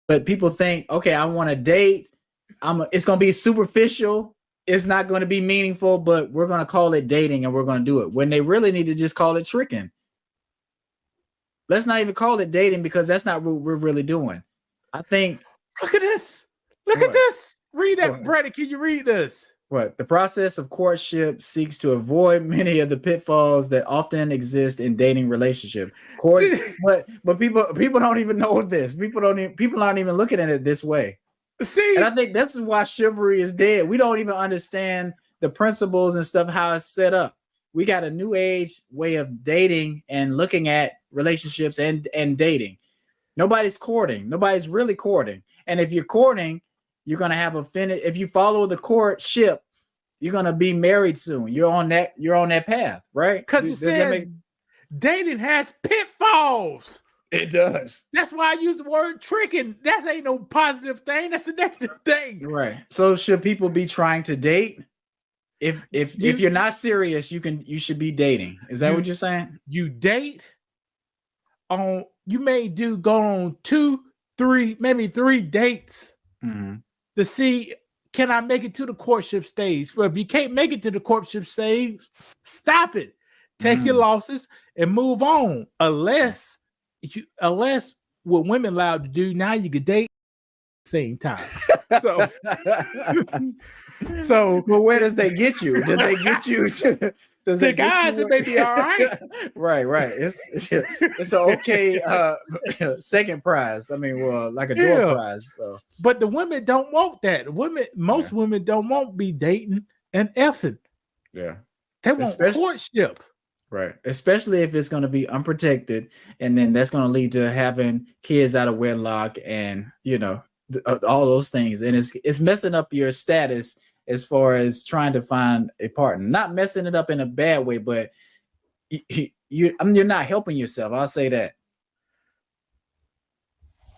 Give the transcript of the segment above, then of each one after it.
But people think, okay, I want to date. It's going to be superficial. It's not going to be meaningful, but we're going to call it dating and we're going to do it when they really need to just call it tricking. Let's not even call it dating because that's not what we're really doing. I think. Look at this. Look at this. Read that, Brandon. Can you read this? What? The process of courtship seeks to avoid many of the pitfalls that often exist in dating relationship. But people don't even know this. People aren't even looking at it this way. See, and I think that's why chivalry is dead. We don't even understand the principles and stuff, how it's set up. We got a new age way of dating and looking at relationships and dating. Nobody's courting. Nobody's really courting. And if you're courting, you're gonna have a finish. If you follow the courtship, you're gonna be married soon. You're on that path, right? Because it says dating has pitfalls. It does. That's why I use the word tricking. That ain't no positive thing. That's a negative thing. Right. So should people be trying to date? If you're not serious, you should be dating. Is that what you're saying? You date on. You may go on 2, 3, maybe 3 dates to see, can I make it to the courtship stage? Well, if you can't make it to the courtship stage, stop it. Take your losses and move on. Unless what women allowed to do now, you could date at the same time. So well, where does they get you? Does they get you? Does the guys, it may be all right. right. It's an okay second prize. I mean, well, like a door prize. So. But the women don't want that. Most women don't want to be dating and effing. Yeah, they want courtship. Right, especially if it's going to be unprotected, and then that's going to lead to having kids out of wedlock, and all those things, and it's messing up your status as far as trying to find a partner. Not messing it up in a bad way, but you're not helping yourself. I'll say that.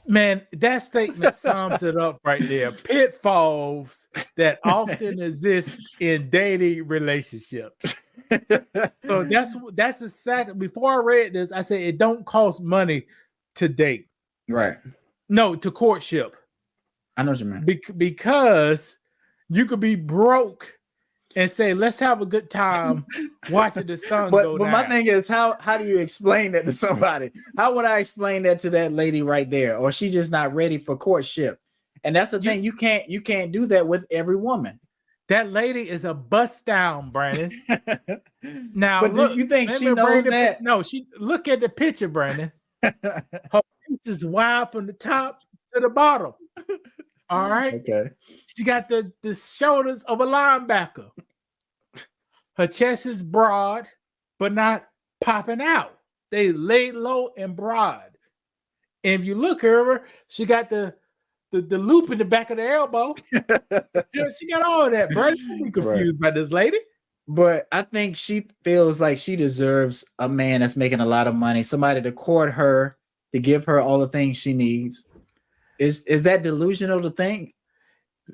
Man, that statement sums it up right there. Pitfalls that often exist in dating relationships. So that's exactly. Before I read this, I said it don't cost money to date. Right. No, to courtship. I know what you mean. Because you could be broke and say, let's have a good time watching the sun go down. But my thing is, how do you explain that to somebody? How would I explain that to that lady right there? Or she's just not ready for courtship. And that's the thing. You can't do that with every woman. That lady is a bust down, Brandon. Now, but look, do you think she knows that? No, look at the picture, Brandon. Her face is wide from the top to the bottom. All right. Okay. She got the shoulders of a linebacker. Her chest is broad, but not popping out. They lay low and broad. And if you look at her, she got the loop in the back of the elbow. She got all of that, bro. Don't be confused by this lady. But I think she feels like she deserves a man that's making a lot of money, somebody to court her, to give her all the things she needs. Is that delusional to think?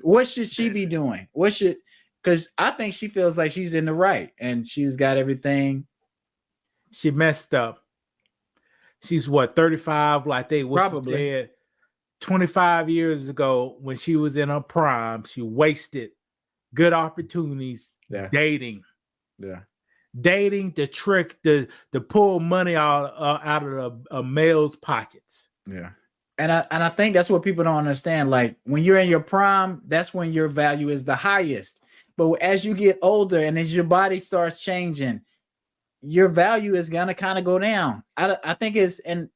What should she be doing? Because I think she feels like she's in the right and she's got everything. She messed up. She's 35, like they probably 25 years ago when she was in her prime. She wasted good opportunities dating. Yeah. Dating to trick, to pull money out of a male's pockets. Yeah. And I think that's what people don't understand. Like when you're in your prime, that's when your value is the highest. But as you get older and as your body starts changing, your value is gonna kind of go down. I think it's, and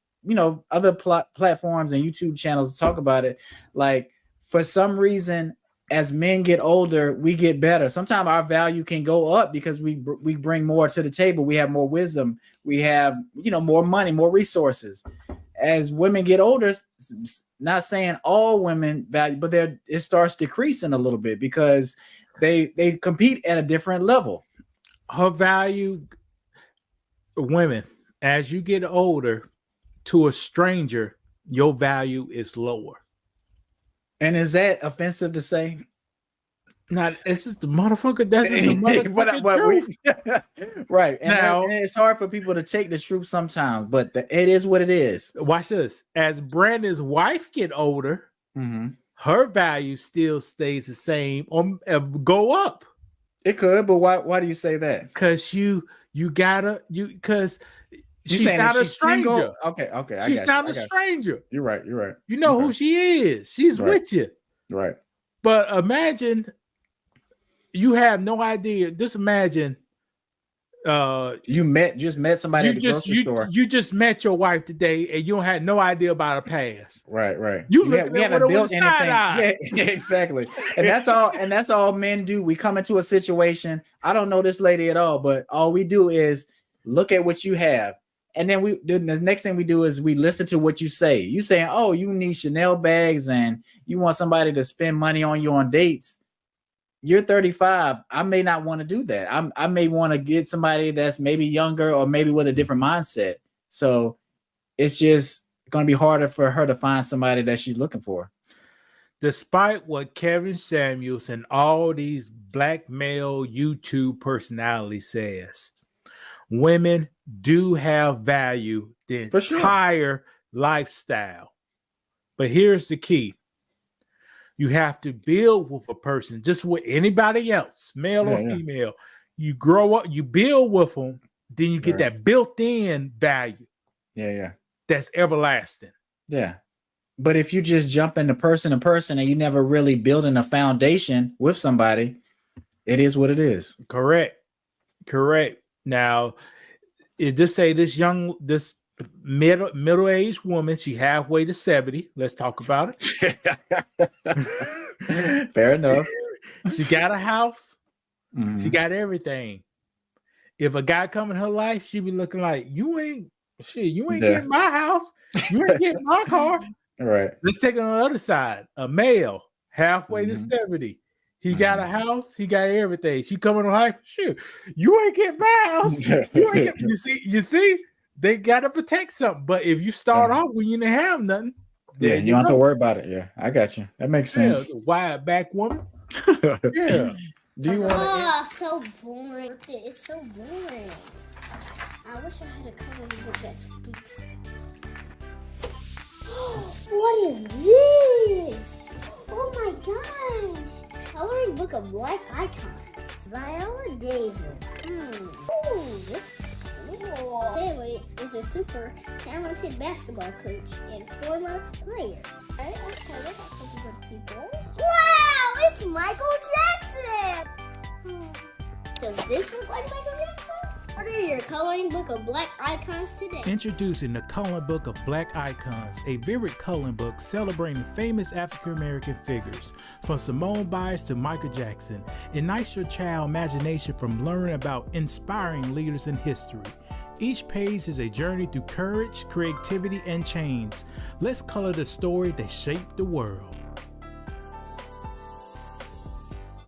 other platforms and YouTube channels talk about it. Like for some reason, as men get older, we get better. Sometimes our value can go up because we bring more to the table. We have more wisdom. We have more money, more resources. As women get older, not saying all women value, but it starts decreasing a little bit because they compete at a different level. Her value, women, as you get older, to a stranger, your value is lower. And is that offensive to say? Not it's just the motherfucker. That's just the motherfucking truth. Right. And, Now, and it's hard for people to take the truth sometimes, but it is what it is. Watch this. As Brandon's wife get older, her value still stays the same or go up. It could, but why do you say that? Because because she's not a stranger. Single? Okay. She's not a stranger. You're right. You know who she is. She's with you. Right. But imagine you have no idea. Just imagine you just met somebody at the grocery store. You just met your wife today and you don't have no idea about her past. Right. We haven't built anything. Yeah, exactly. And that's all men do. We come into a situation. I don't know this lady at all, but all we do is look at what you have. And then the next thing we do is we listen to what you say. You saying, oh, you need Chanel bags and you want somebody to spend money on you on dates. You're 35. I may not want to do that. I may want to get somebody that's maybe younger or maybe with a different mindset. So it's just going to be harder for her to find somebody that she's looking for. Despite what Kevin Samuels and all these black male YouTube personalities says, women do have value the entire lifestyle. But here's the key. You have to build with a person, just with anybody else, male or female. You grow up, you build with them, then you get that built-in value. Yeah. That's everlasting. Yeah. But if you just jump into person to person and you never really building a foundation with somebody, it is what it is. Correct. Now, it just say this middle-aged woman, she halfway to 70. Let's talk about it. Fair enough. She got a house. She got everything. If a guy come in her life, she be looking like, you ain't getting my house. You ain't getting my car. Right. Let's take it on the other side. A male, halfway to 70. He got a house. He got everything. She coming in life. Shit, you ain't getting my house. You see? They gotta protect something, but if you start off when you didn't have nothing, you don't have to worry about it. Yeah, I got you. That makes sense. Wide back woman. Yeah. Do you want? So boring. It's so boring. I wish I had a coloring book that speaks. What is this? Oh my gosh! Coloring book of black icons. Viola Davis. Ooh, this. Stanley is a super talented basketball coach and former player. Okay, let's talk about people. Wow, it's Michael Jackson! Does this look like Michael Jackson? Order your coloring book of black icons today. Introducing the Coloring Book of Black Icons, a vivid coloring book celebrating famous African-American figures, from Simone Biles to Michael Jackson. Ignite your child's imagination from learning about inspiring leaders in history. Each page is a journey through courage, creativity, and change. Let's color the story that shaped the world.